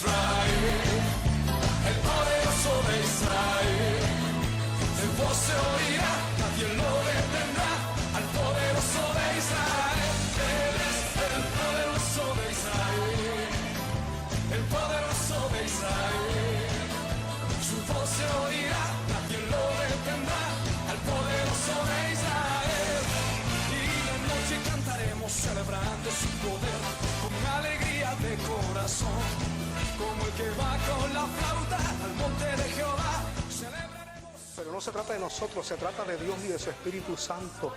Israel, el poderoso de Israel. Su voz se oirá, nadie lo detendrá, al poderoso de Israel. Él es el poderoso de Israel, el poderoso de Israel. Su voz se oirá, nadie lo detendrá, al poderoso de Israel. Y de noche cantaremos celebrando su poder, con alegría de corazón, como el que va con la flauta al monte de Jehová. Celebraremos. Pero no se trata de nosotros, se trata de Dios y de su Espíritu Santo.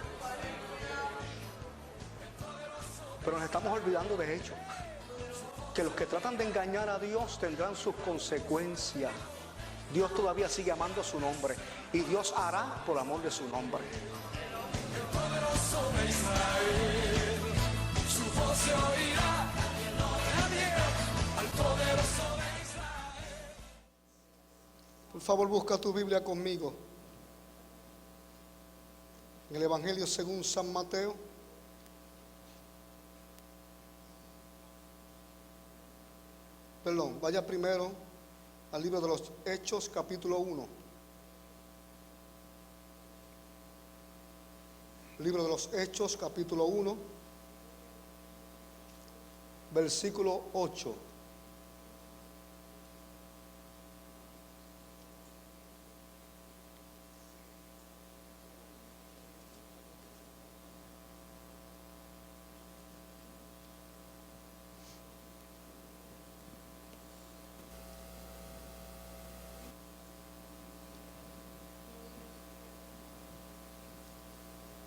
Pero nos estamos olvidando de hecho, que los que tratan de engañar a Dios tendrán sus consecuencias. Dios todavía sigue amando su nombre y Dios hará por amor de su nombre. El poderoso de Israel, su voz se oirá, nadie al poderoso de Israel. Por favor, busca tu Biblia conmigo. En el Evangelio según San Mateo. Perdón, vaya primero al libro de los Hechos, capítulo 1. Libro de los Hechos, capítulo 1, versículo 8.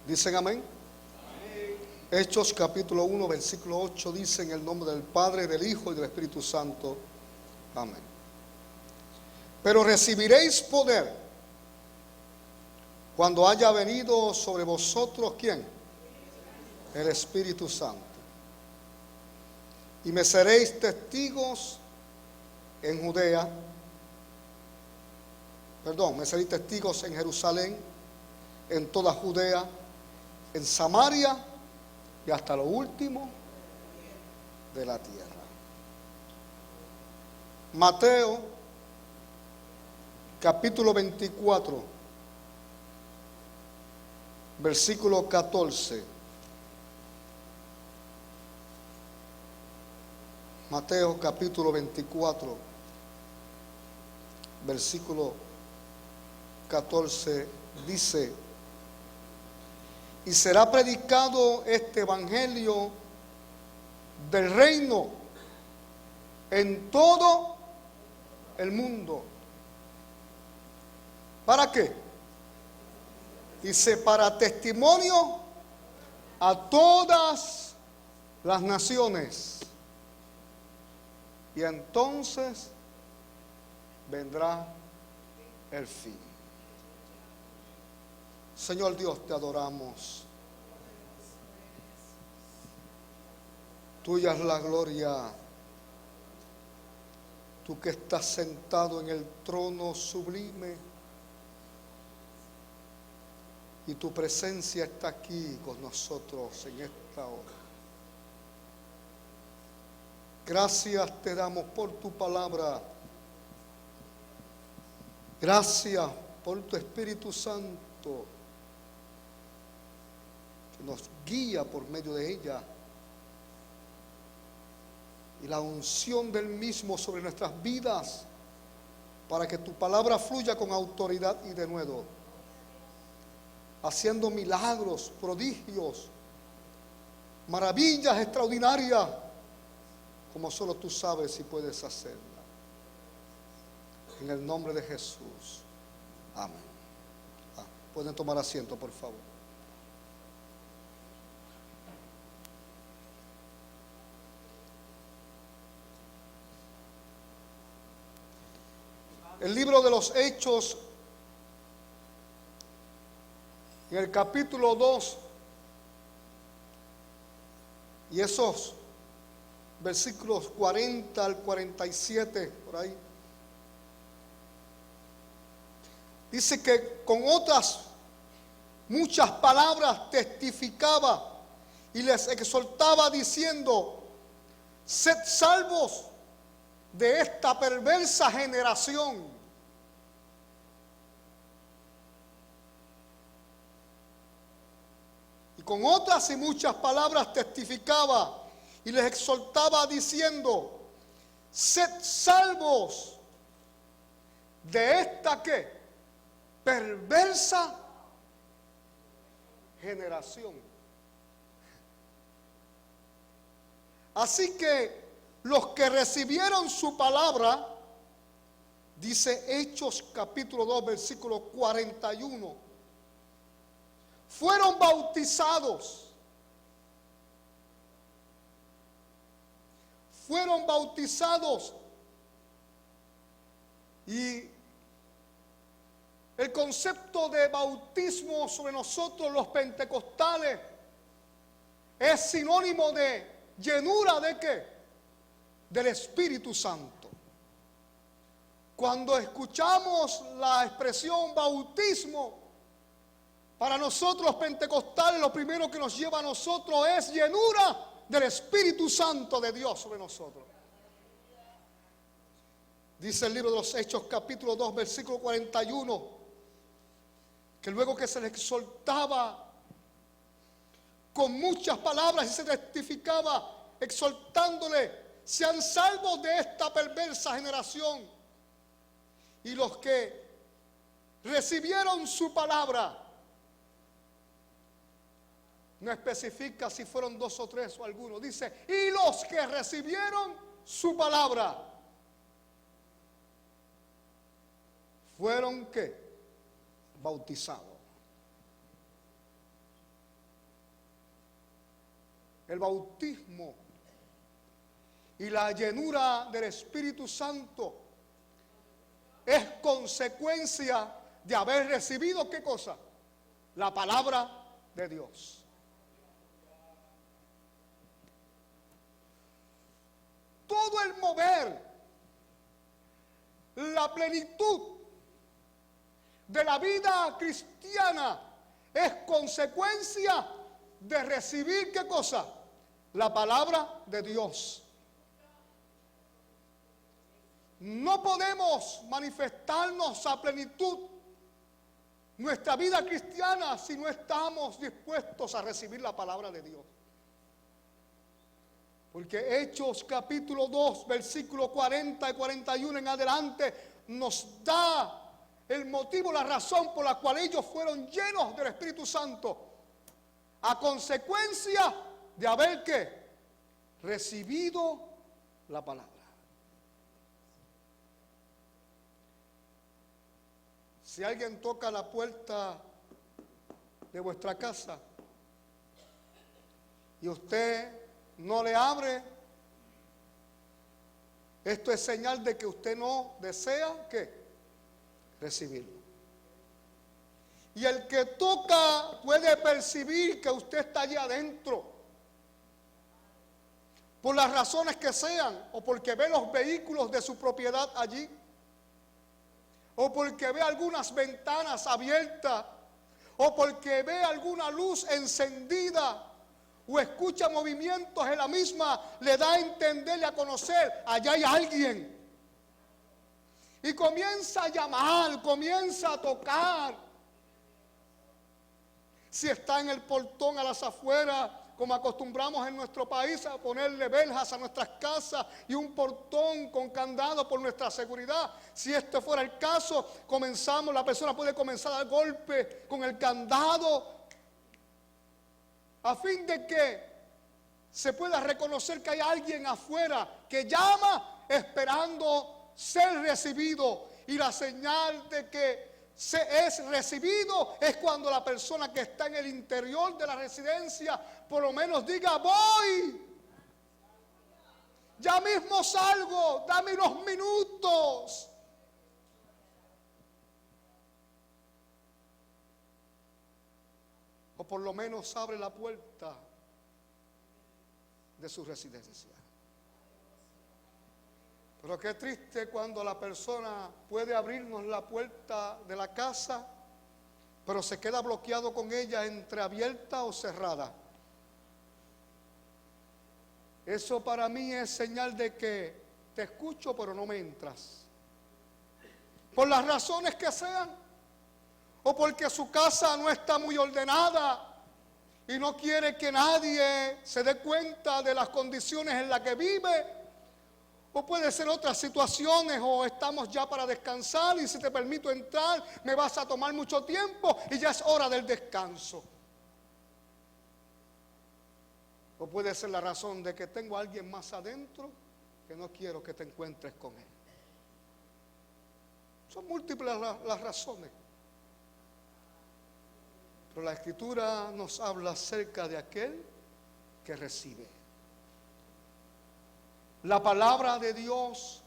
¿Dicen amén? Amén. Hechos capítulo 1, versículo 8 dice: en el nombre del Padre, del Hijo y del Espíritu Santo. Amén. Pero recibiréis poder cuando haya venido sobre vosotros, ¿quién? El Espíritu Santo. Y me seréis testigos en Judea. Me seréis testigos en Jerusalén, en toda Judea, en Samaria y hasta lo último de la tierra. Mateo capítulo 24, versículo 14. Mateo capítulo 24, versículo 14 dice: y será predicado este evangelio del reino en todo el mundo. ¿Para qué? Dice: para testimonio a todas las naciones. Y entonces vendrá el fin. Señor Dios, te adoramos. Tuya es la gloria. Tú que estás sentado en el trono sublime. Y tu presencia está aquí con nosotros en esta hora. Gracias te damos por tu palabra. Gracias por tu Espíritu Santo, que nos guía por medio de ella, y la unción del mismo sobre nuestras vidas, para que tu palabra fluya con autoridad y denuedo, haciendo milagros, prodigios, maravillas extraordinarias, como solo tú sabes y puedes hacerla. En el nombre de Jesús. Amén. Pueden tomar asiento, por favor. El libro de los Hechos, en el capítulo 2, y esos versículos 40 al 47, por ahí, dice que con otras muchas palabras testificaba y les exhortaba diciendo: sed salvos de esta perversa generación. Y con otras y muchas palabras testificaba y les exhortaba diciendo: sed salvos de esta ¿qué? Perversa generación. Así que los que recibieron su palabra, dice Hechos capítulo 2 versículo 41, fueron bautizados. Fueron bautizados. Y el concepto de bautismo sobre nosotros los pentecostales es sinónimo de llenura ¿de qué? Del Espíritu Santo. Cuando escuchamos la expresión bautismo, para nosotros los pentecostales lo primero que nos lleva a nosotros es llenura del Espíritu Santo de Dios sobre nosotros. Dice el libro de los Hechos capítulo 2 versículo 41, que luego que se les exhortaba con muchas palabras y se testificaba exhortándole: sean salvos de esta perversa generación. Y los que recibieron su palabra, no especifica si fueron 2 o 3 o algunos, dice: y los que recibieron su palabra fueron ¿qué? Bautizados. El bautismo y la llenura del Espíritu Santo es consecuencia de haber recibido ¿qué cosa? La palabra de Dios. Todo el mover, la plenitud de la vida cristiana es consecuencia de recibir ¿qué cosa? La palabra de Dios. No podemos manifestarnos a plenitud nuestra vida cristiana si no estamos dispuestos a recibir la palabra de Dios. Porque Hechos capítulo 2 versículo 40 y 41 en adelante nos da el motivo, la razón por la cual ellos fueron llenos del Espíritu Santo, a consecuencia de haber ¿qué? Recibido la palabra. Si alguien toca la puerta de vuestra casa y usted no le abre, esto es señal de que usted no desea ¿qué? Recibirlo. Y el que toca puede percibir que usted está allí adentro, por las razones que sean, o porque ve los vehículos de su propiedad allí, o porque ve algunas ventanas abiertas, o porque ve alguna luz encendida, o escucha movimientos en la misma, le da a entender y a conocer: allá hay alguien. Y comienza a llamar, comienza a tocar. Si está en el portón a las afueras, como acostumbramos en nuestro país a ponerle verjas a nuestras casas y un portón con candado por nuestra seguridad. Si este fuera el caso, la persona puede comenzar a dar golpe con el candado a fin de que se pueda reconocer que hay alguien afuera que llama esperando ser recibido. Y la señal de que es recibido es cuando la persona que está en el interior de la residencia por lo menos diga: voy, ya mismo salgo, dame unos minutos. O por lo menos abre la puerta de su residencia. Pero qué triste cuando la persona puede abrirnos la puerta de la casa, pero se queda bloqueado con ella entreabierta o cerrada. Eso para mí es señal de que te escucho pero no me entras. Por las razones que sean, o porque su casa no está muy ordenada y no quiere que nadie se dé cuenta de las condiciones en las que vive, o puede ser otras situaciones, o estamos ya para descansar y si te permito entrar me vas a tomar mucho tiempo y ya es hora del descanso. O puede ser la razón de que tengo a alguien más adentro que no quiero que te encuentres con él. Son múltiples las razones. Pero la Escritura nos habla acerca de aquel que recibe. La palabra de Dios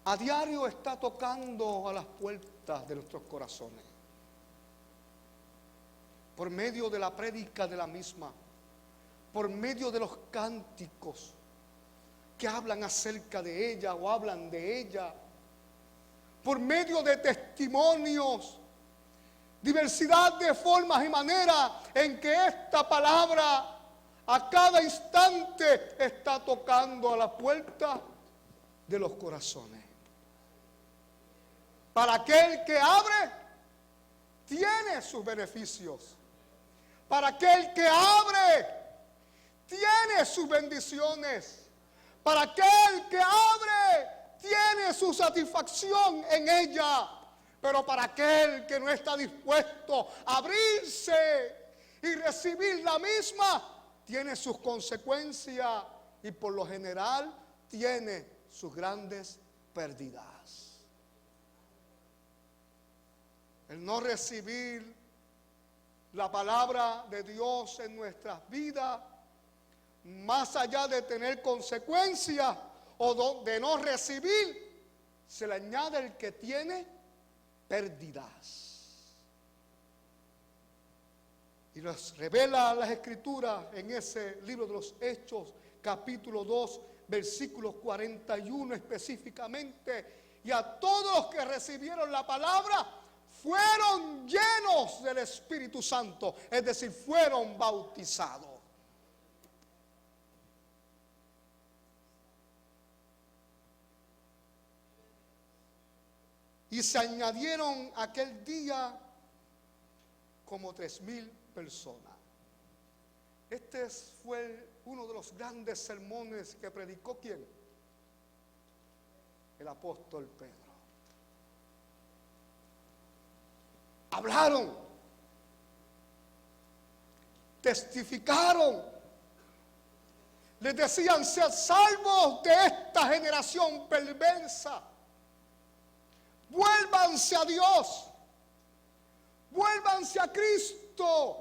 a diario está tocando a las puertas de nuestros corazones. Por medio de la prédica de la misma, por medio de los cánticos que hablan acerca de ella o hablan de ella, por medio de testimonios, diversidad de formas y maneras en que esta palabra a cada instante está tocando a la puerta de los corazones. Para aquel que abre, tiene sus beneficios. Para aquel que abre, tiene sus bendiciones. Para aquel que abre, tiene su satisfacción en ella. Pero para aquel que no está dispuesto a abrirse y recibir la misma, tiene sus consecuencias y por lo general tiene sus grandes pérdidas. El no recibir la palabra de Dios en nuestras vidas, más allá de tener consecuencias o de no recibir, se le añade el que tiene pérdidas. Y nos revela las Escrituras en ese libro de los Hechos, capítulo 2, versículos 41 específicamente. Y a todos los que recibieron la palabra, fueron llenos del Espíritu Santo, es decir, fueron bautizados. Y se añadieron aquel día como 3,000 personas. Este fue uno de los grandes sermones que predicó ¿quién? El apóstol Pedro. Hablaron, testificaron, les decían: sed salvos de esta generación perversa. Vuélvanse a Dios, vuélvanse a Cristo.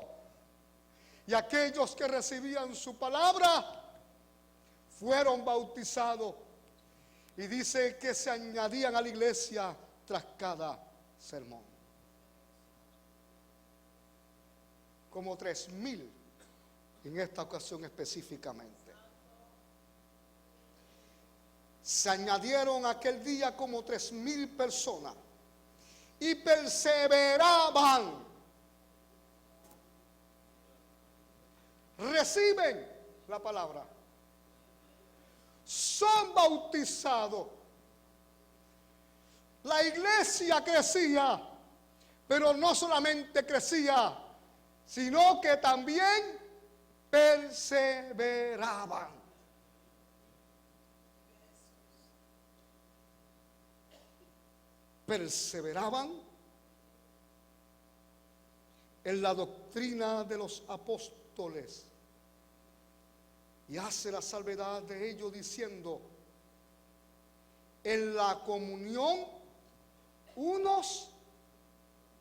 Y aquellos que recibían su palabra fueron bautizados. Y dice que se añadían a la iglesia tras cada sermón. Como 3,000 en esta ocasión específicamente. Se añadieron aquel día como 3,000 personas y perseveraban. Reciben la palabra, son bautizados. La iglesia crecía, pero no solamente crecía, sino que también perseveraban. Perseveraban en la doctrina de los apóstoles. Y hace la salvedad de ello diciendo: en la comunión unos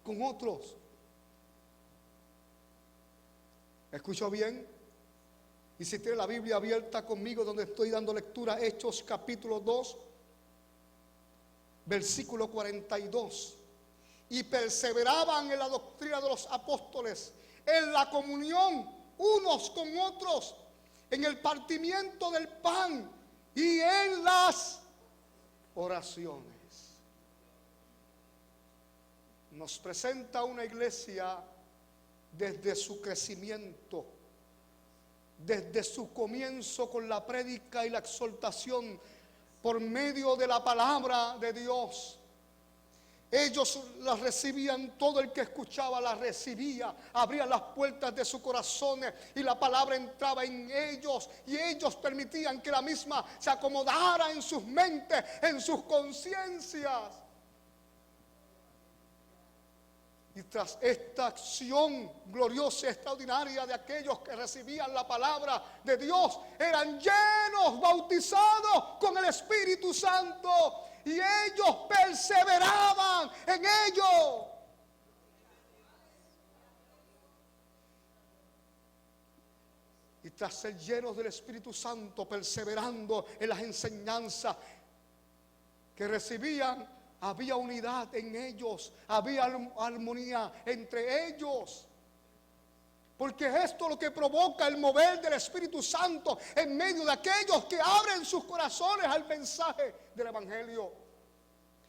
con otros. ¿Escuchó bien? Y si tiene la Biblia abierta conmigo donde estoy dando lectura, Hechos capítulo 2, versículo 42. Y perseveraban en la doctrina de los apóstoles, en la comunión unos con otros, en el partimiento del pan y en las oraciones. Nos presenta una iglesia desde su crecimiento, desde su comienzo con la prédica y la exhortación por medio de la palabra de Dios. Ellos las recibían, todo el que escuchaba las recibía, abrían las puertas de sus corazones y la palabra entraba en ellos y ellos permitían que la misma se acomodara en sus mentes, en sus conciencias. Y tras esta acción gloriosa y extraordinaria de aquellos que recibían la palabra de Dios, eran llenos, bautizados con el Espíritu Santo. Y ellos perseveraban en ello. Y tras ser llenos del Espíritu Santo, perseverando en las enseñanzas que recibían, había unidad en ellos, había armonía entre ellos. Porque esto es lo que provoca el mover del Espíritu Santo en medio de aquellos que abren sus corazones al mensaje del Evangelio.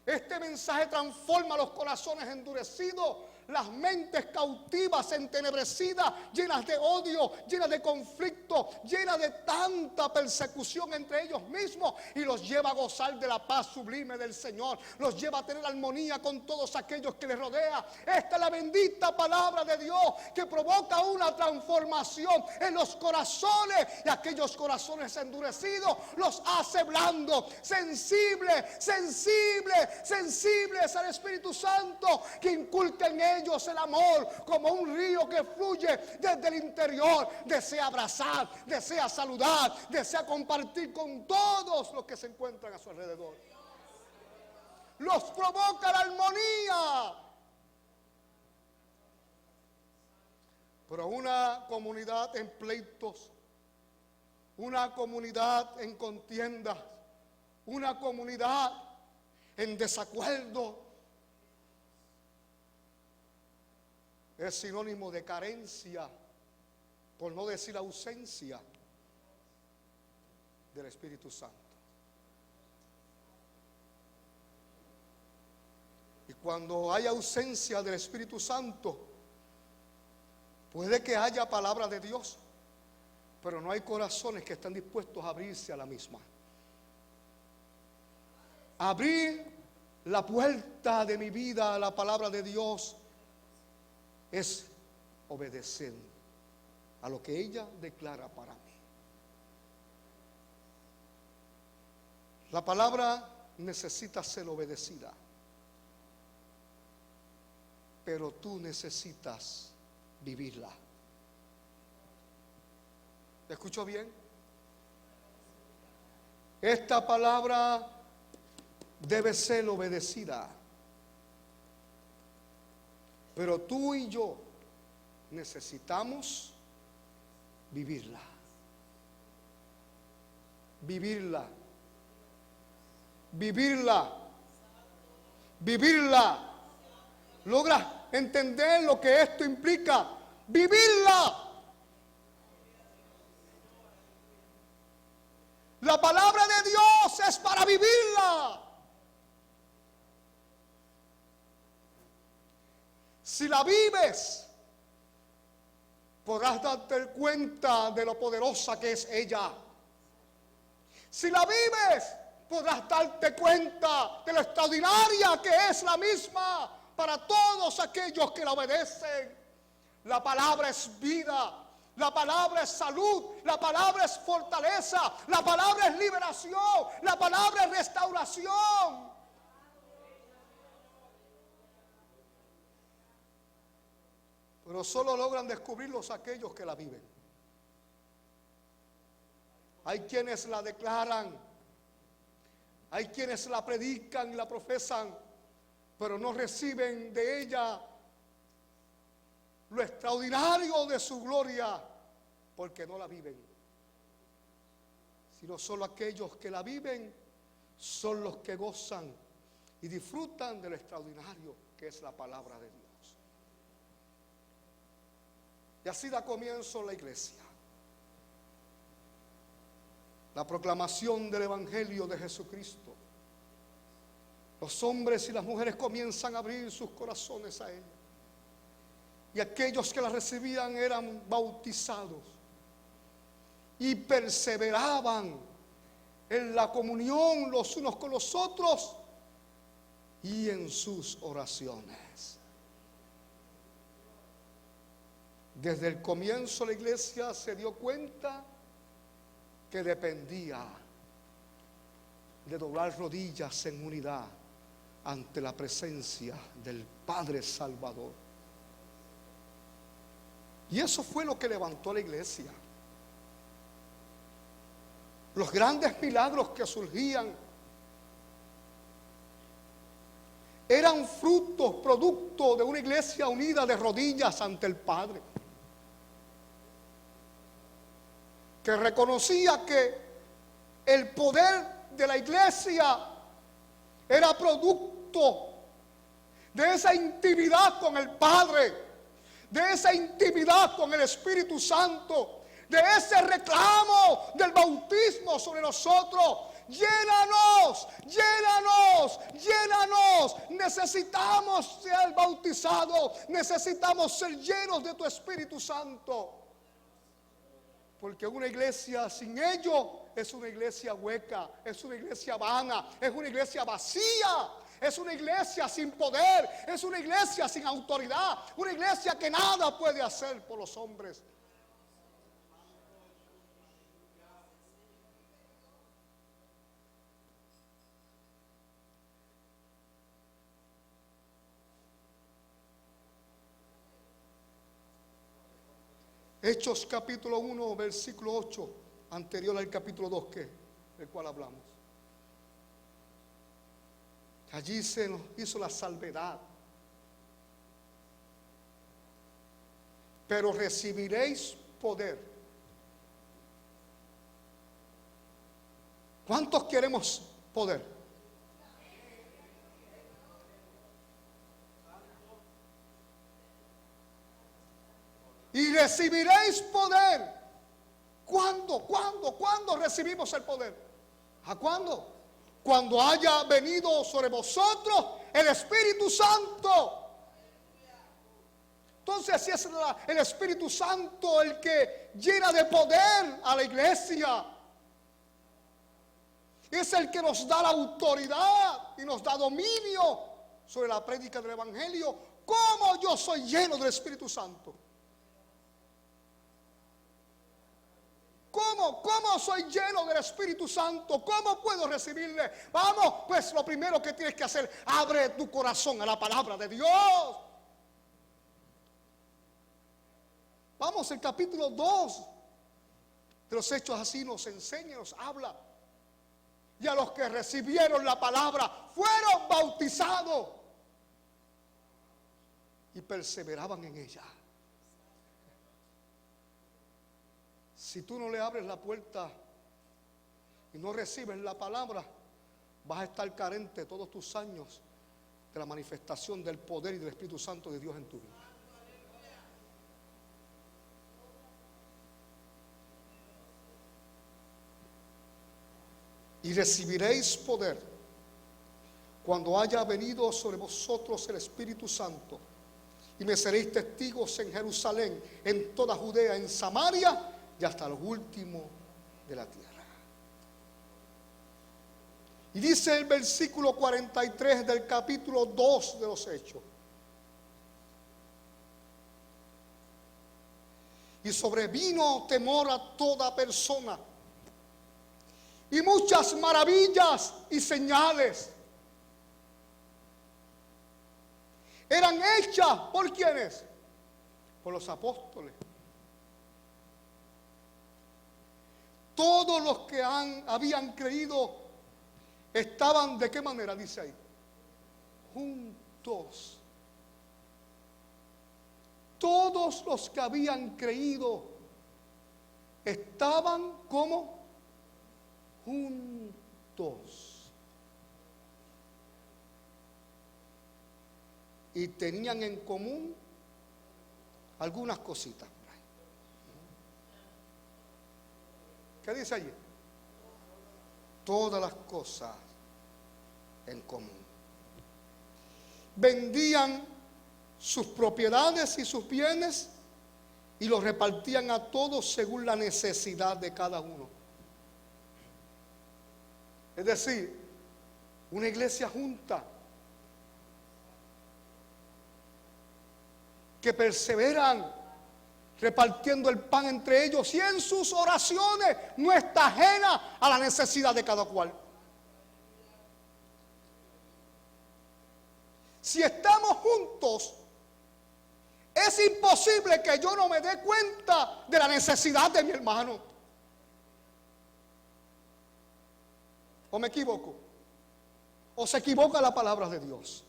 Este mensaje transforma los corazones endurecidos, las mentes cautivas, entenebrecidas, llenas de odio, llenas de conflicto, llenas de tanta persecución entre ellos mismos, y los lleva a gozar de la paz sublime del Señor, los lleva a tener armonía con todos aquellos que les rodea. Esta es la bendita palabra de Dios que provoca una transformación en los corazones, y aquellos corazones endurecidos los hace blandos, sensibles al Espíritu Santo, que inculca en ellos el amor como un río que fluye desde el interior. Desea abrazar, desea saludar, desea compartir con todos los que se encuentran a su alrededor. Los provoca la armonía. Pero una comunidad en pleitos, una comunidad en contiendas, una comunidad en desacuerdo, es sinónimo de carencia, por no decir ausencia, del Espíritu Santo. Y cuando hay ausencia del Espíritu Santo, puede que haya palabra de Dios, pero no hay corazones que están dispuestos a abrirse a la misma. Abrir la puerta de mi vida a la palabra de Dios es obedecer a lo que ella declara para mí. La palabra necesita ser obedecida, pero tú necesitas vivirla. ¿Me escucho bien? Esta palabra debe ser obedecida, pero tú y yo necesitamos vivirla. Vivirla. Vivirla. Vivirla. ¿Logra entender lo que esto implica? Vivirla. La palabra de Dios es para vivirla. Si la vives, podrás darte cuenta de lo poderosa que es ella. Si la vives, podrás darte cuenta de lo extraordinaria que es la misma para todos aquellos que la obedecen. La palabra es vida, la palabra es salud, la palabra es fortaleza, la palabra es liberación, la palabra es restauración. Pero solo logran descubrirlos aquellos que la viven. Hay quienes la declaran, hay quienes la predican y la profesan, pero no reciben de ella lo extraordinario de su gloria, porque no la viven. Sino solo aquellos que la viven son los que gozan y disfrutan de lo extraordinario que es la palabra de Dios. Y así da comienzo la iglesia. La proclamación del Evangelio de Jesucristo. Los hombres y las mujeres comienzan a abrir sus corazones a Él. Y aquellos que la recibían eran bautizados. Y perseveraban en la comunión los unos con los otros y en sus oraciones. Desde el comienzo la iglesia se dio cuenta que dependía de doblar rodillas en unidad ante la presencia del Padre Salvador. Y eso fue lo que levantó a la iglesia. Los grandes milagros que surgían eran frutos, producto de una iglesia unida de rodillas ante el Padre, que reconocía que el poder de la iglesia era producto de esa intimidad con el Padre, de esa intimidad con el Espíritu Santo, de ese reclamo del bautismo sobre nosotros. Llénanos, llénanos, llénanos. Necesitamos ser bautizados, necesitamos ser llenos de tu Espíritu Santo. Porque una iglesia sin ello es una iglesia hueca, es una iglesia vana, es una iglesia vacía, es una iglesia sin poder, es una iglesia sin autoridad, una iglesia que nada puede hacer por los hombres. Hechos capítulo 1, versículo 8, anterior al capítulo 2 del cual hablamos. Allí se nos hizo la salvedad. Pero recibiréis poder. ¿Cuántos queremos poder? Y recibiréis poder. ¿Cuándo recibimos el poder? ¿A cuándo? Cuando haya venido sobre vosotros el Espíritu Santo. Entonces, si es el Espíritu Santo el que llena de poder a la iglesia, es el que nos da la autoridad y nos da dominio sobre la prédica del Evangelio. ¿Cómo yo soy lleno del Espíritu Santo? ¿Cómo soy lleno del Espíritu Santo? ¿Cómo puedo recibirle? Vamos, pues lo primero que tienes que hacer, abre tu corazón a la palabra de Dios. Vamos, el capítulo 2 de los Hechos así nos enseña, nos habla. Y a los que recibieron la palabra fueron bautizados y perseveraban en ella. Si tú no le abres la puerta y no recibes la palabra, vas a estar carente todos tus años de la manifestación del poder y del Espíritu Santo de Dios en tu vida. Y recibiréis poder cuando haya venido sobre vosotros el Espíritu Santo, y me seréis testigos en Jerusalén, en toda Judea, en Samaria y hasta lo último de la tierra. Y dice el versículo 43 del capítulo 2 de los Hechos: y sobrevino temor a toda persona, y muchas maravillas y señales eran hechas ¿por quiénes? Por los apóstoles. Todos los que habían creído estaban, ¿de qué manera? Dice ahí, juntos. Todos los que habían creído estaban como juntos. Y tenían en común algunas cositas. ¿Qué dice allí? Todas las cosas en común. Vendían sus propiedades y sus bienes y los repartían a todos según la necesidad de cada uno. Es decir, una iglesia junta, que perseveran repartiendo el pan entre ellos y en sus oraciones no está ajena a la necesidad de cada cual. Si estamos juntos, es imposible que yo no me dé cuenta de la necesidad de mi hermano. ¿O me equivoco? ¿O se equivoca la palabra de Dios?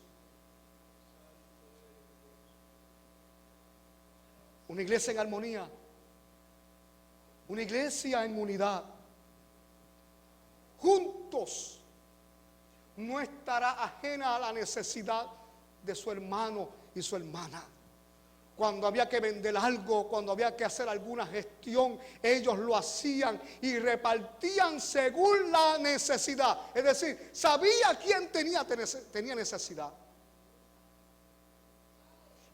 Una iglesia en armonía, una iglesia en unidad, juntos, no estará ajena a la necesidad de su hermano y su hermana. Cuando había que vender algo, cuando había que hacer alguna gestión, ellos lo hacían y repartían según la necesidad. Es decir, sabía quién tenía necesidad.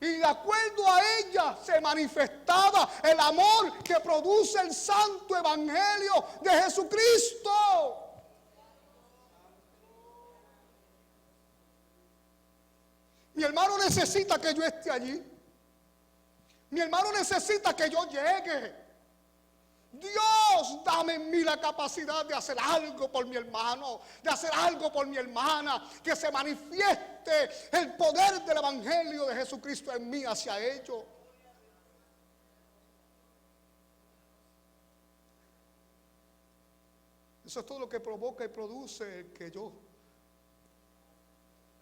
Y de acuerdo a ella se manifestaba el amor que produce el santo evangelio de Jesucristo. Mi hermano necesita que yo esté allí. Mi hermano necesita que yo llegue. Dios, dame en mí la capacidad de hacer algo por mi hermano, de hacer algo por mi hermana, que se manifieste el poder del evangelio de Jesucristo en mí hacia ellos. Eso es todo lo que provoca y produce el que yo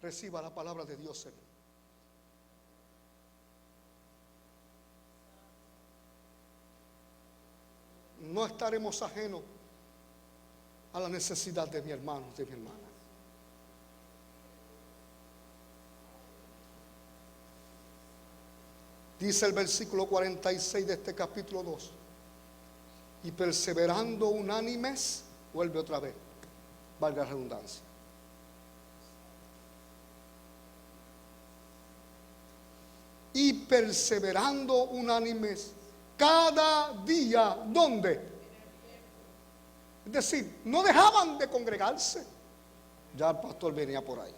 reciba la palabra de Dios en mí. No estaremos ajenos a la necesidad de mi hermano, de mi hermana. Dice el versículo 46 de este capítulo 2: y perseverando unánimes, vuelve otra vez, valga la redundancia. Y perseverando unánimes cada día, ¿dónde? Es decir, no dejaban de congregarse. Ya el pastor venía por ahí.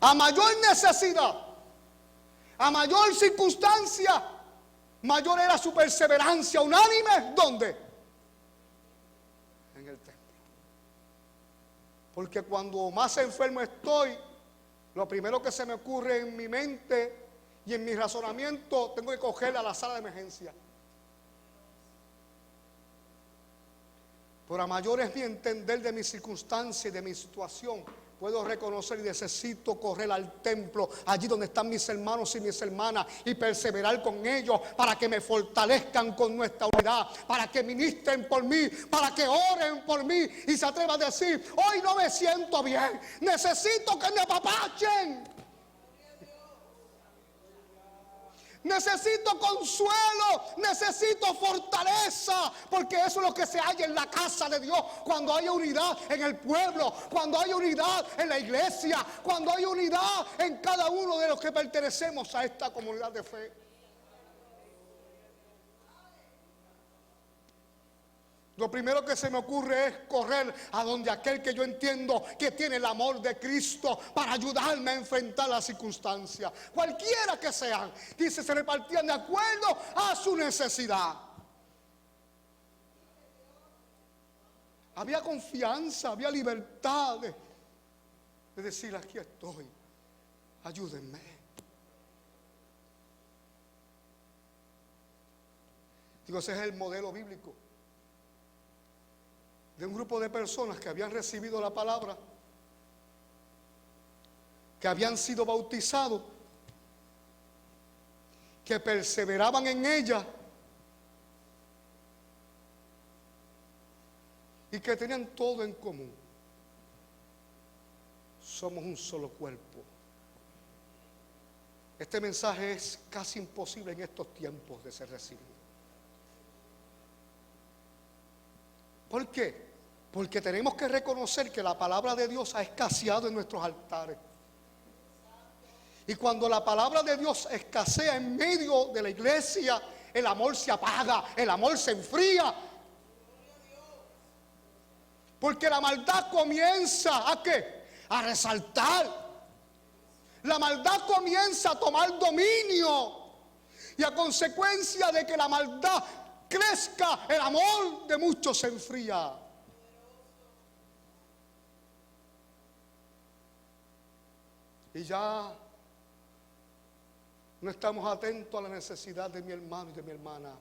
A mayor necesidad, a mayor circunstancia, mayor era su perseverancia unánime. ¿Dónde? En el templo. Porque cuando más enfermo estoy, lo primero que se me ocurre en mi mente y en mi razonamiento, tengo que coger a la sala de emergencia. Pero a mayor es mi entender de mi circunstancia y de mi situación, puedo reconocer y necesito correr al templo, allí donde están mis hermanos y mis hermanas, y perseverar con ellos para que me fortalezcan con nuestra unidad, para que ministren por mí, para que oren por mí y se atrevan a decir: hoy no me siento bien, necesito que me apapachen. Necesito consuelo, necesito fortaleza, porque eso es lo que se halla en la casa de Dios. Cuando haya unidad en el pueblo, cuando haya unidad en la iglesia, cuando haya unidad en cada uno de los que pertenecemos a esta comunidad de fe. Lo primero que se me ocurre es correr a donde aquel que yo entiendo que tiene el amor de Cristo para ayudarme a enfrentar las circunstancias, cualquiera que sean. Dice, se repartían de acuerdo a su necesidad. Había confianza, había libertad de decir: aquí estoy, ayúdenme. Digo, ese es el modelo bíblico de un grupo de personas que habían recibido la palabra, que habían sido bautizados, que perseveraban en ella y que tenían todo en común. Somos un solo cuerpo. Este mensaje es casi imposible en estos tiempos de ser recibido. ¿Por qué? Porque tenemos que reconocer que la palabra de Dios ha escaseado en nuestros altares. Y cuando la palabra de Dios escasea en medio de la iglesia, el amor se apaga, el amor se enfría. Porque la maldad comienza ¿a qué? A resaltar. La maldad comienza a tomar dominio. Y a consecuencia de que la maldad crezca, el amor de muchos se enfría. Y ya no estamos atentos a la necesidad de mi hermano y de mi hermana.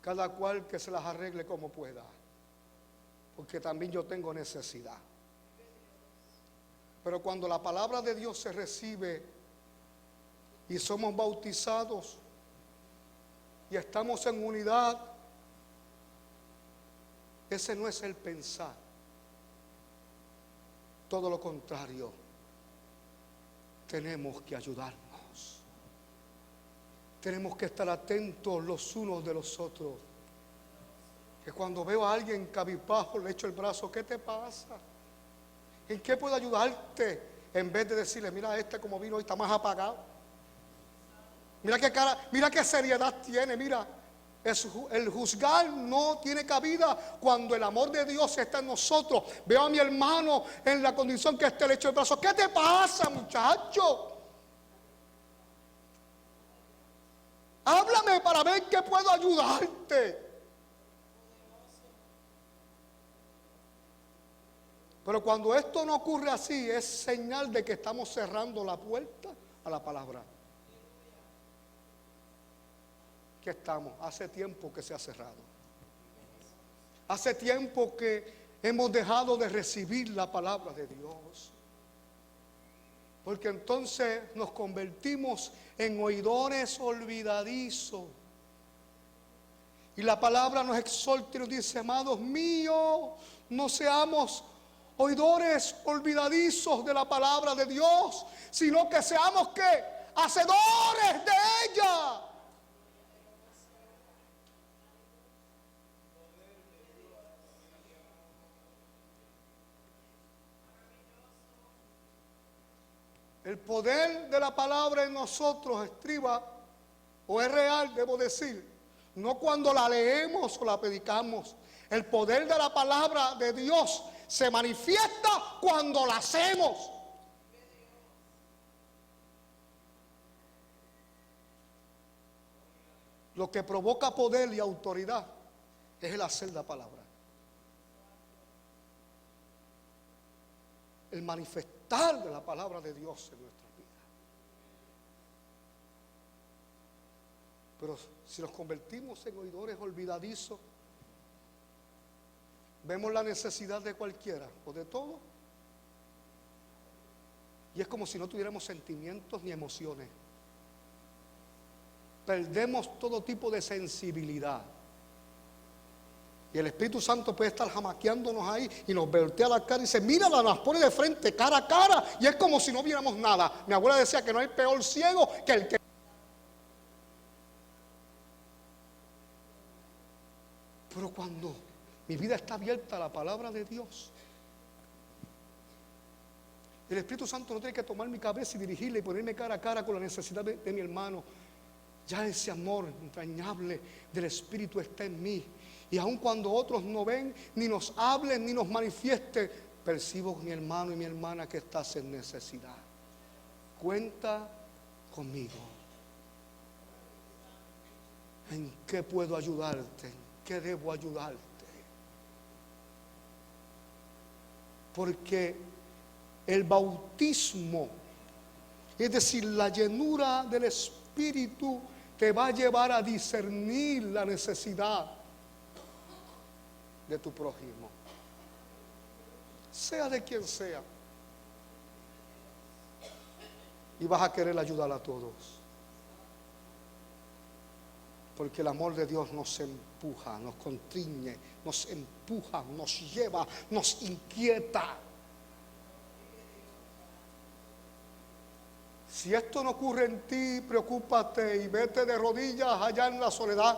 Cada cual que se las arregle como pueda. Porque también yo tengo necesidad. Pero cuando la palabra de Dios se recibe y somos bautizados y estamos en unidad, ese no es el pensar. Todo lo contrario, tenemos que ayudarnos. Tenemos que estar atentos los unos de los otros. Que cuando veo a alguien cabizbajo le echo el brazo, ¿qué te pasa? ¿En qué puedo ayudarte? En vez de decirle, mira este como vino hoy está más apagado. Mira qué cara, mira qué seriedad tiene, mira. El juzgar no tiene cabida cuando el amor de Dios está en nosotros. Veo a mi hermano en la condición que esté, le echo el brazo. ¿Qué te pasa, muchacho? Háblame para ver qué puedo ayudarte. Pero cuando esto no ocurre así, es señal de que estamos cerrando la puerta a la palabra. ¿Qué estamos? Hace tiempo que se ha cerrado. Hace tiempo que hemos dejado de recibir la palabra de Dios. Porque entonces nos convertimos en oidores olvidadizos. Y la palabra nos exhorta y nos dice, amados míos, no seamos oidores olvidadizos de la palabra de Dios, sino que seamos ¿qué? Hacedores de ella. El poder de la palabra en nosotros estriba, o es real, debo decir, no cuando la leemos o la predicamos. El poder de la palabra de Dios se manifiesta cuando la hacemos. Lo que provoca poder y autoridad es el hacer la palabra. El manifestar de la palabra de Dios en nuestra vida. Pero si nos convertimos en oidores olvidadizos, vemos la necesidad de cualquiera o de todo, y es como si no tuviéramos sentimientos ni emociones. Perdemos todo tipo de sensibilidad. Y el Espíritu Santo puede estar jamaqueándonos ahí y nos voltea la cara y dice, mírala, nos pone de frente, cara a cara, y es como si no viéramos nada. Mi abuela decía que no hay peor ciego que el que... Pero cuando mi vida está abierta a la palabra de Dios, el Espíritu Santo no tiene que tomar mi cabeza y dirigirla y ponerme cara a cara con la necesidad de mi hermano. Ya ese amor entrañable del Espíritu está en mí. Y aun cuando otros no ven, ni nos hablen, ni nos manifiesten, percibo mi hermano y mi hermana que estás en necesidad. Cuenta conmigo. ¿En qué puedo ayudarte? ¿En qué debo ayudarte? Porque el bautismo, es decir, la llenura del Espíritu, te va a llevar a discernir la necesidad de tu prójimo, sea de quien sea, y vas a querer ayudar a todos, porque el amor de Dios nos empuja, nos constriñe, nos empuja, nos lleva, nos inquieta. Si esto no ocurre en ti, preocúpate y vete de rodillas allá en la soledad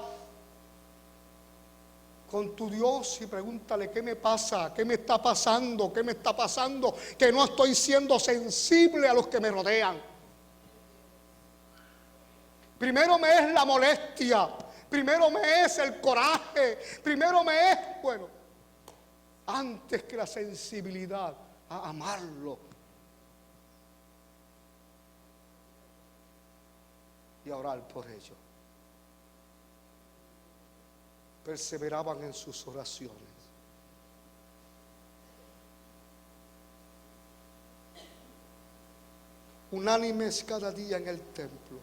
con tu Dios y pregúntale, ¿qué me pasa? ¿Qué me está pasando? ¿Qué me está pasando? Que no estoy siendo sensible a los que me rodean. Primero me es la molestia. Primero me es el coraje. Primero me es, bueno, antes que la sensibilidad a amarlo y a orar por ello. Perseveraban en sus oraciones. Unánimes cada día en el templo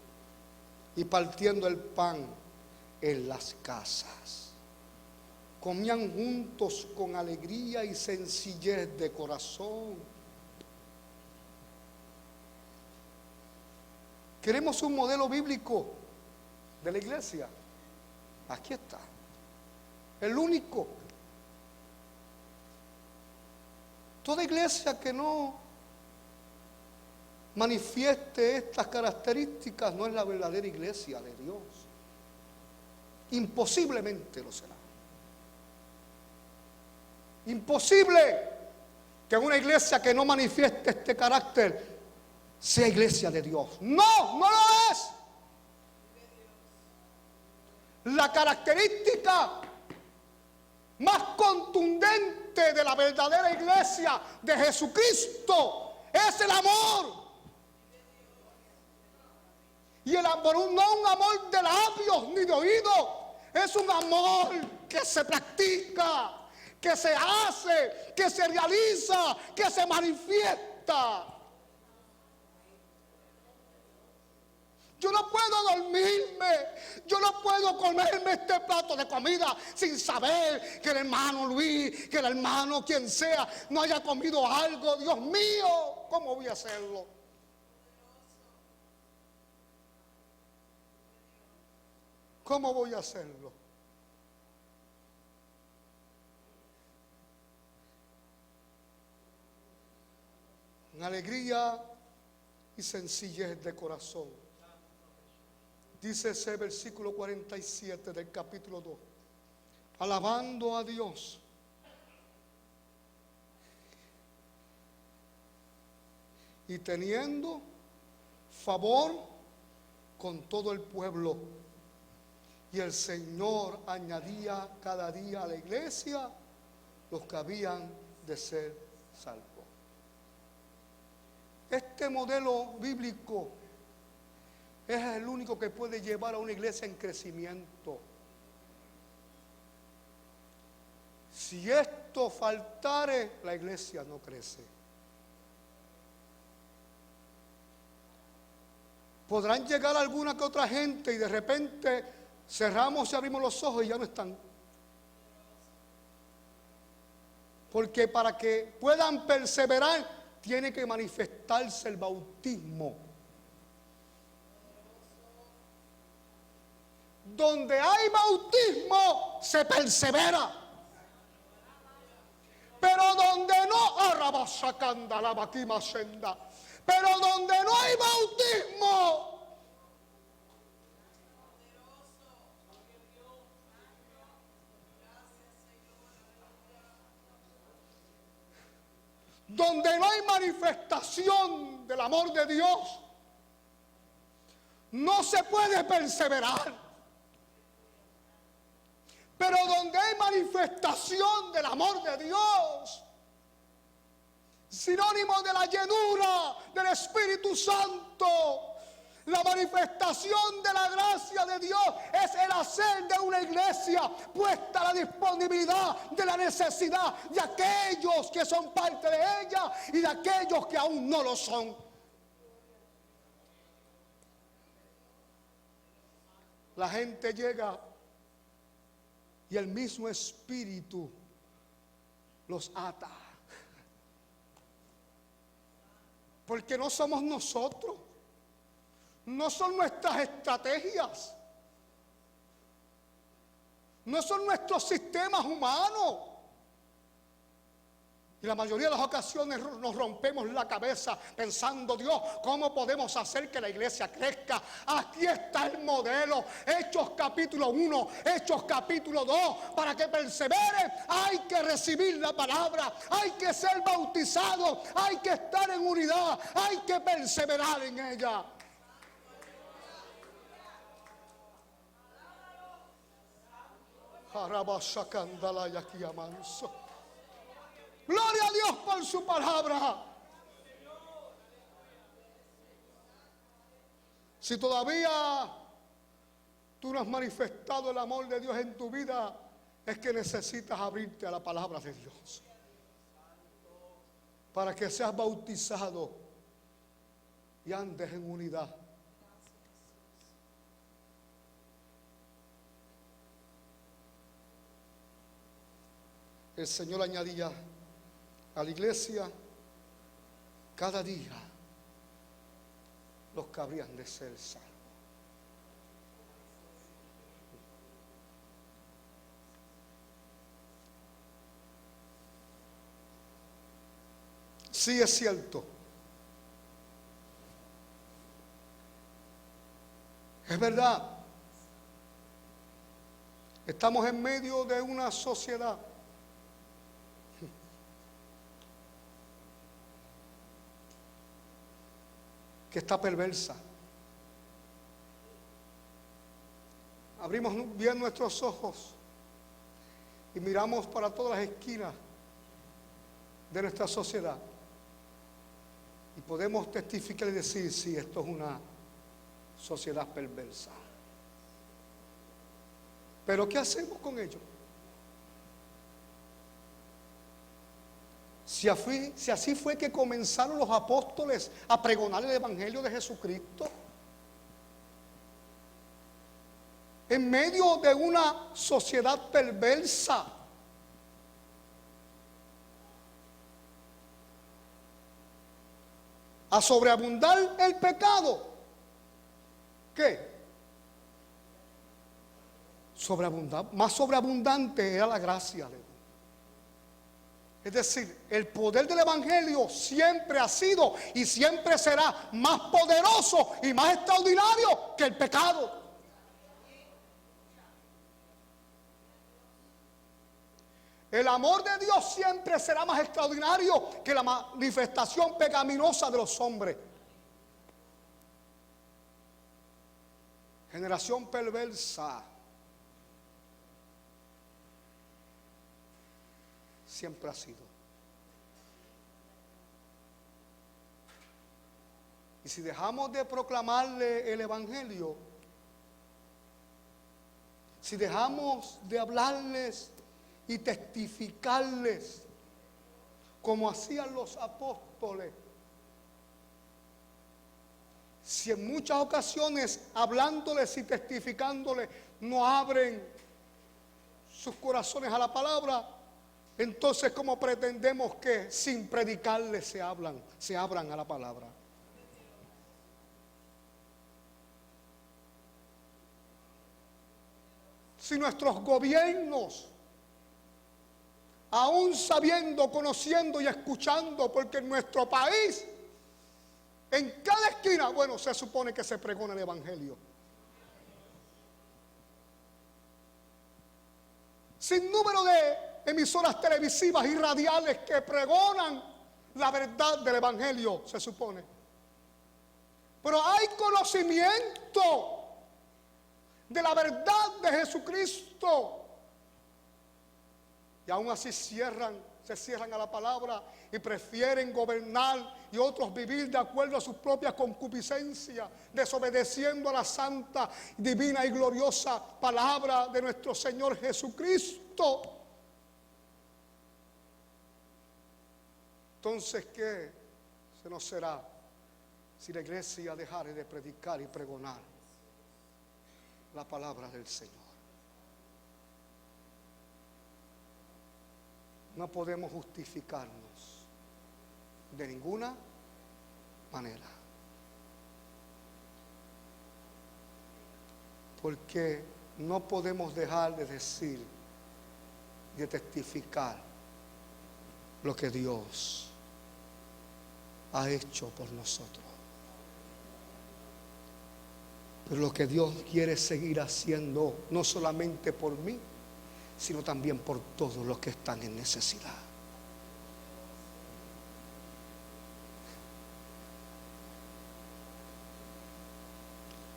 y partiendo el pan en las casas. Comían juntos con alegría y sencillez de corazón. ¿Queremos un modelo bíblico de la iglesia? Aquí está. El único. Toda iglesia que no manifieste estas características no es la verdadera iglesia de Dios. Imposiblemente lo será. Imposible que una iglesia que no manifieste este carácter sea iglesia de Dios. No, no lo es. La característica más contundente de la verdadera iglesia de Jesucristo es el amor. Y el amor no un amor de labios ni de oído, es un amor que se practica, que se hace, que se realiza, que se manifiesta. Yo no puedo dormirme, yo no puedo comerme este plato de comida sin saber que el hermano Luis, que el hermano quien sea, no haya comido algo. Dios mío, ¿cómo voy a hacerlo? ¿Cómo voy a hacerlo? En alegría y sencillez de corazón. Dice ese versículo 47 del capítulo 2. Alabando a Dios. Y teniendo favor con todo el pueblo. Y el Señor añadía cada día a la iglesia los que habían de ser salvos. Este modelo bíblico es el único que puede llevar a una iglesia en crecimiento. Si esto faltare, la iglesia no crece. Podrán llegar alguna que otra gente y de repente cerramos y abrimos los ojos y ya no están. Porque para que puedan perseverar, tiene que manifestarse el bautismo. Donde hay bautismo, se persevera. Pero donde no, pero donde no hay bautismo, donde no hay manifestación del amor de Dios, no se puede perseverar. Pero donde hay manifestación del amor de Dios, sinónimo de la llenura del Espíritu Santo, la manifestación de la gracia de Dios es el hacer de una iglesia puesta a la disponibilidad de la necesidad de aquellos que son parte de ella y de aquellos que aún no lo son. La gente llega y el mismo Espíritu los ata. Porque no somos nosotros. No son nuestras estrategias. No son nuestros sistemas humanos. Y la mayoría de las ocasiones nos rompemos la cabeza pensando, Dios, ¿cómo podemos hacer que la iglesia crezca? Aquí está el modelo. Hechos capítulo 1, Hechos capítulo 2. Para que persevere hay que recibir la palabra, hay que ser bautizado, hay que estar en unidad, hay que perseverar en ella. Arabasacandala y aquí amanso. Gloria a Dios por su palabra. Si todavía tú no has manifestado el amor de Dios en tu vida, es que necesitas abrirte a la palabra de Dios para que seas bautizado y andes en unidad. El Señor añadía a la iglesia cada día los que habrían de ser salvos. Sí, es cierto. Es verdad. Estamos en medio de una sociedad que está perversa. Abrimos bien nuestros ojos y miramos para todas las esquinas de nuestra sociedad y podemos testificar y decir, sí, esto es una sociedad perversa. Pero ¿qué hacemos con ello? Si así fue que comenzaron los apóstoles a pregonar el evangelio de Jesucristo, en medio de una sociedad perversa, a sobreabundar el pecado, ¿qué? Más sobreabundante era la gracia de Dios. Es decir, el poder del evangelio siempre ha sido y siempre será más poderoso y más extraordinario que el pecado. El amor de Dios siempre será más extraordinario que la manifestación pecaminosa de los hombres. Generación perversa. Siempre ha sido. Y si dejamos de proclamarle el evangelio, si dejamos de hablarles y testificarles como hacían los apóstoles, si en muchas ocasiones hablándoles y testificándoles no abren sus corazones a la palabra, entonces ¿cómo pretendemos que sin predicarles se abran a la palabra? Si nuestros gobiernos, aún sabiendo, conociendo y escuchando, porque en nuestro país, en cada esquina, bueno, se supone que se pregona el evangelio. Sin número de emisoras televisivas y radiales que pregonan la verdad del evangelio, se supone. Pero hay conocimiento de la verdad de Jesucristo. Y aún así se cierran a la palabra y prefieren gobernar y otros vivir de acuerdo a sus propias concupiscencias, desobedeciendo a la santa, divina y gloriosa palabra de nuestro Señor Jesucristo. Entonces, ¿qué se nos será si la iglesia dejare de predicar y pregonar la palabra del Señor? No podemos justificarnos de ninguna manera, porque no podemos dejar de decir y de testificar lo que Dios ha hecho por nosotros. Pero lo que Dios quiere seguir haciendo, no solamente por mí, sino también por todos los que están en necesidad.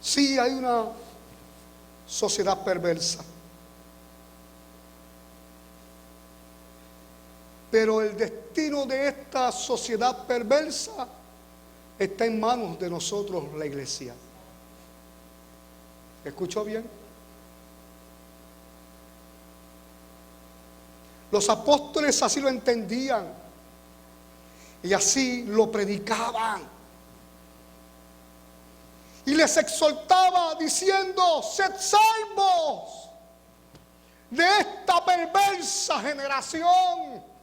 Sí, hay una sociedad perversa. Pero el destino de esta sociedad perversa está en manos de nosotros, la iglesia. ¿Escuchó bien? Los apóstoles así lo entendían y así lo predicaban. Y les exhortaba diciendo: sed salvos de esta perversa generación.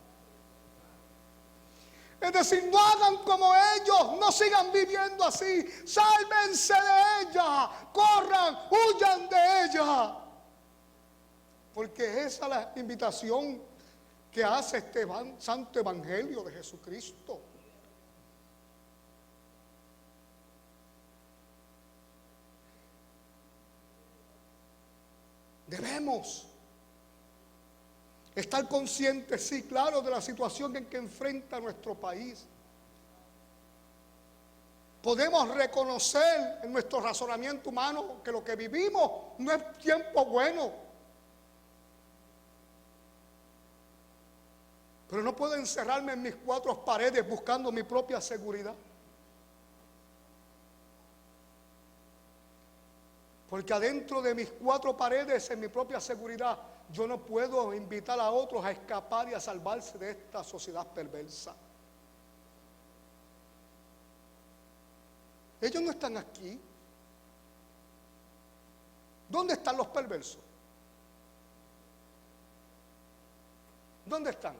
Es decir, no hagan como ellos, no sigan viviendo así, sálvense de ella, corran, huyan de ella. Porque esa es la invitación que hace este santo evangelio de Jesucristo. Debemos estar conscientes, sí, claro, de la situación en que enfrenta nuestro país. Podemos reconocer en nuestro razonamiento humano que lo que vivimos no es tiempo bueno. Pero no puedo encerrarme en mis cuatro paredes buscando mi propia seguridad. Porque adentro de mis cuatro paredes, en mi propia seguridad, yo no puedo invitar a otros a escapar y a salvarse de esta sociedad perversa. Ellos no están aquí. ¿Dónde están los perversos? ¿Dónde están?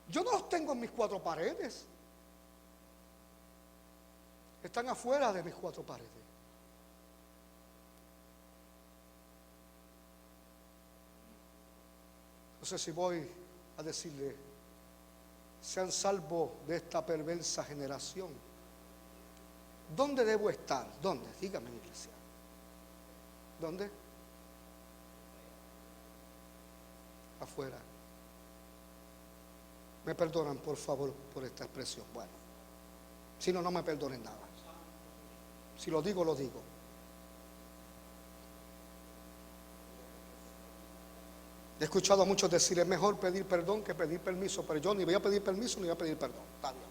Yo no los tengo en mis cuatro paredes. Están afuera de mis cuatro paredes. Entonces, si voy a decirle: sean salvos de esta perversa generación, ¿dónde debo estar? ¿Dónde? Dígame, iglesia. ¿Dónde? Afuera. Me perdonan, por favor, por esta expresión. Bueno, si no, no me perdonen nada. Si lo digo, lo digo. He escuchado a muchos decir: es mejor pedir perdón que pedir permiso, pero yo ni voy a pedir permiso ni voy a pedir perdón. Está bien.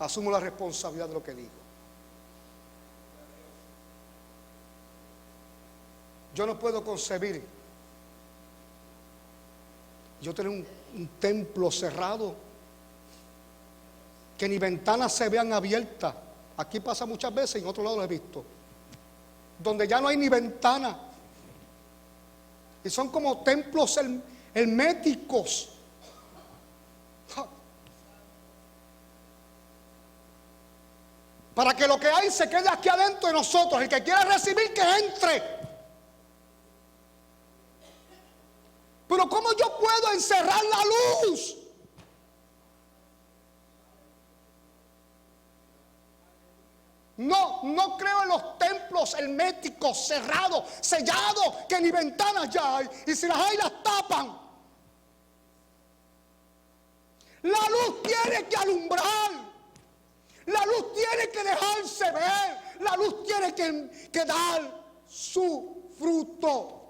Asumo la responsabilidad de lo que digo. Yo no puedo concebir yo tener un templo cerrado, que ni ventanas se vean abiertas. Aquí pasa muchas veces y en otro lado lo he visto, donde ya no hay ni ventana. Y son como templos herméticos. Para que lo que hay se quede aquí adentro de nosotros. El que quiera recibir, que entre. Pero ¿cómo yo puedo encerrar la luz? No creo en los templos herméticos, cerrados, sellados, que ni ventanas ya hay. Y si las hay, las tapan. La luz tiene que alumbrar. La luz tiene que dejarse ver. La luz tiene que dar su fruto.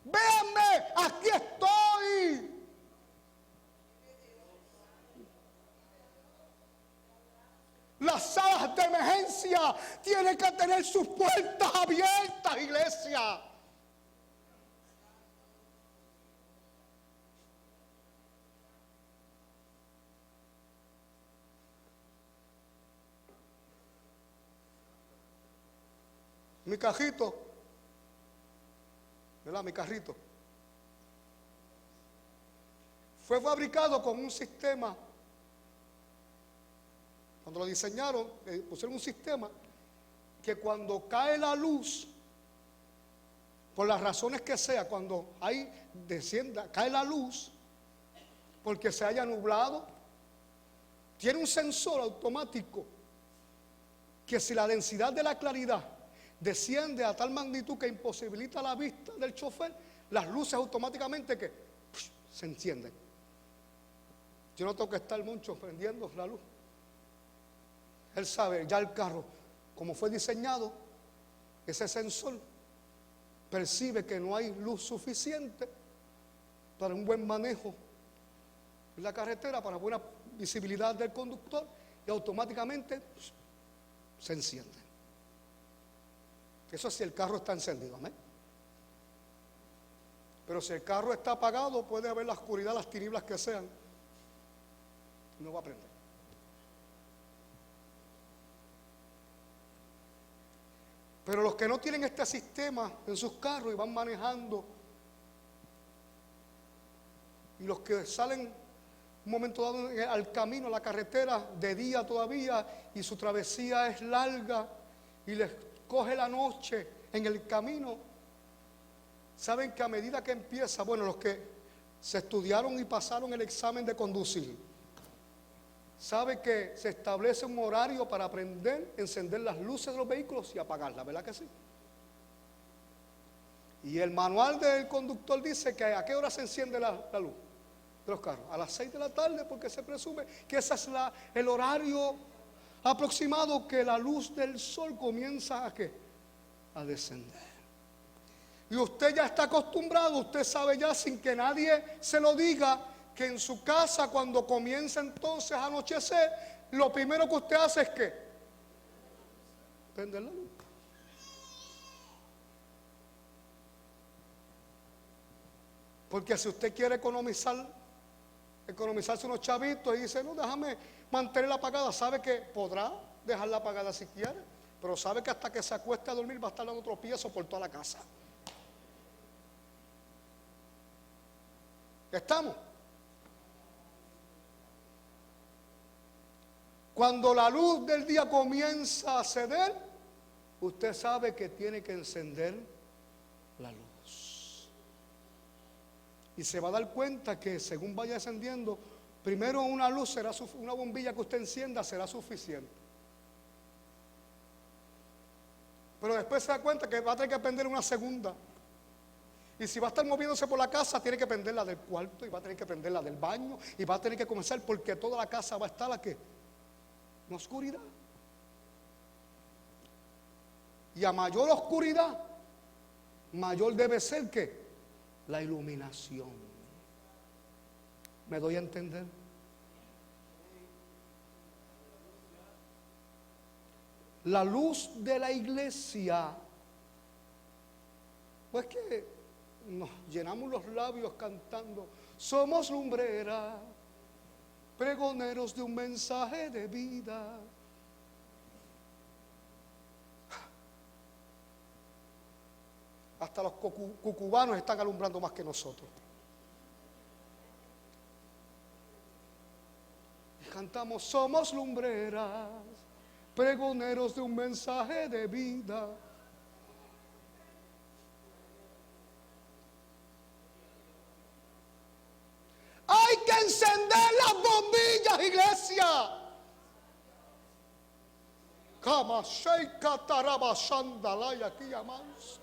Véanme, aquí estoy. Las salas de emergencia tienen que tener sus puertas abiertas, iglesia. Mi cajito, ¿verdad? Mi carrito fue fabricado con un sistema. Cuando lo diseñaron, pusieron un sistema que cuando cae la luz, por las razones que sea, cuando cae la luz, porque se haya nublado, tiene un sensor automático que si la densidad de la claridad desciende a tal magnitud que imposibilita la vista del chofer, las luces automáticamente se encienden. Yo no tengo que estar mucho prendiendo la luz. Él sabe, ya el carro, como fue diseñado, ese sensor percibe que no hay luz suficiente para un buen manejo en la carretera para buena visibilidad del conductor y automáticamente se enciende. Eso es si el carro está encendido, amén. Pero si el carro está apagado, puede haber la oscuridad, las tinieblas que sean, no va a prender. Pero los que no tienen este sistema en sus carros y van manejando, y los que salen un momento dado al camino, a la carretera, de día todavía, y su travesía es larga, y les coge la noche en el camino, saben que a medida que empieza, bueno, los que se estudiaron y pasaron el examen de conducir, saben que se establece un horario para aprender, encender las luces de los vehículos y apagarlas, ¿verdad que sí? Y el manual del conductor dice que a qué hora se enciende la luz de los carros, a las 6 de la tarde, porque se presume que ese es el horario aproximado que la luz del sol comienza a descender. Y usted ya está acostumbrado, usted sabe ya sin que nadie se lo diga, que en su casa cuando comienza entonces a anochecer, lo primero que usted hace es ¿qué? Prender la luz. Porque si usted quiere economizarse unos chavitos y dice, no, déjame mantenerla apagada, sabe que podrá dejarla apagada si quiere, pero sabe que hasta que se acueste a dormir va a estar dando tropiezos por toda la casa. ¿Estamos? Cuando la luz del día comienza a ceder, usted sabe que tiene que encender la luz. Y se va a dar cuenta que según vaya encendiendo, primero una luz será una bombilla que usted encienda será suficiente. Pero después se da cuenta que va a tener que prender una segunda. Y si va a estar moviéndose por la casa, tiene que prender la del cuarto y va a tener que prender la del baño y va a tener que comenzar porque toda la casa va a estar en oscuridad. Y a mayor oscuridad, mayor debe ser la iluminación. ¿Me doy a entender? La luz de la iglesia, pues que nos llenamos los labios cantando, somos lumbreras, pregoneros de un mensaje de vida. Hasta los cucubanos están alumbrando más que nosotros. Y cantamos, somos lumbreras, pregoneros de un mensaje de vida. Hay que encender las bombillas, iglesia. Kama sheika taraba shandalaya kiyamans.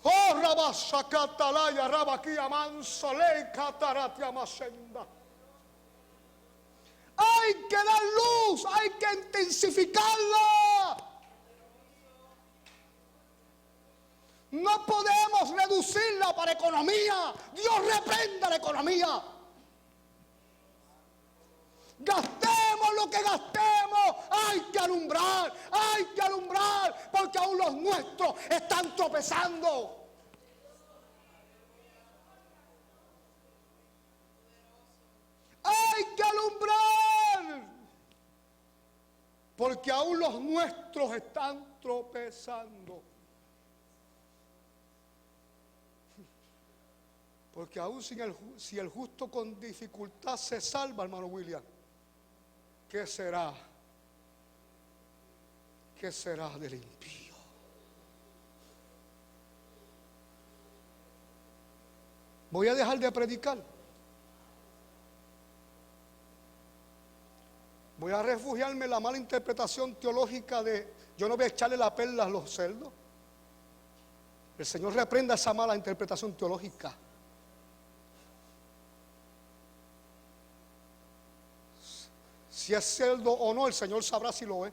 Oh rabashakatalaya rabakiyamans solei kataratiamashenda. Hay que dar luz, hay que intensificarla. No podemos reducirla para economía. Dios reprenda la economía. Gastemos lo que gastemos. Hay que alumbrar, porque aún los nuestros están tropezando. Hay que alumbrar, porque aún los nuestros están tropezando. Porque aún si el justo con dificultad se salva, hermano William, ¿qué será? ¿Qué será del impío? Voy a dejar de predicar. Voy a refugiarme en la mala interpretación teológica de yo no voy a echarle la perla a los cerdos. El Señor reprenda esa mala interpretación teológica. Si es cerdo o no, el Señor sabrá si lo es.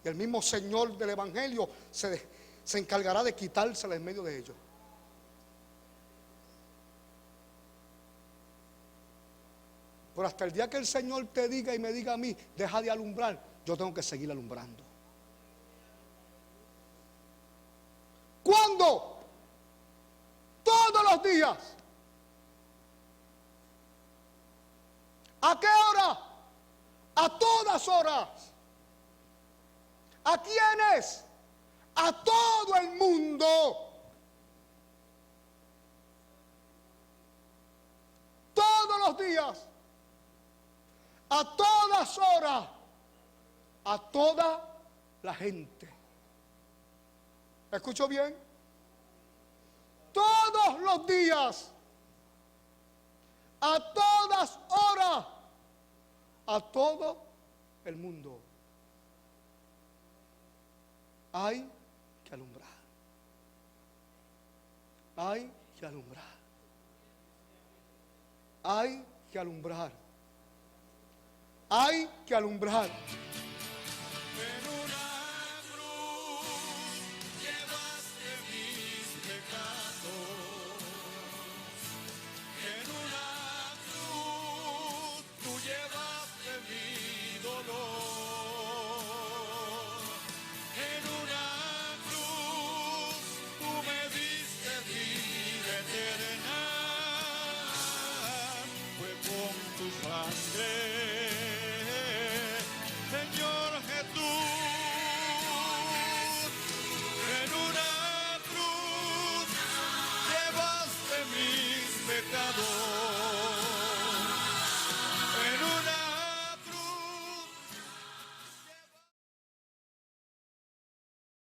Y el mismo Señor del Evangelio se encargará de quitársela en medio de ellos. Pero hasta el día que el Señor te diga y me diga a mí, deja de alumbrar, yo tengo que seguir alumbrando. ¿Cuándo? Todos los días. ¿A qué hora? A todas horas. ¿A quiénes? A todo el mundo. Todos los días. A todas horas. A toda la gente. ¿Escucho bien? Todos los días. A todas horas. A todo el mundo. Hay que alumbrar. Hay que alumbrar. Hay que alumbrar. Hay que alumbrar.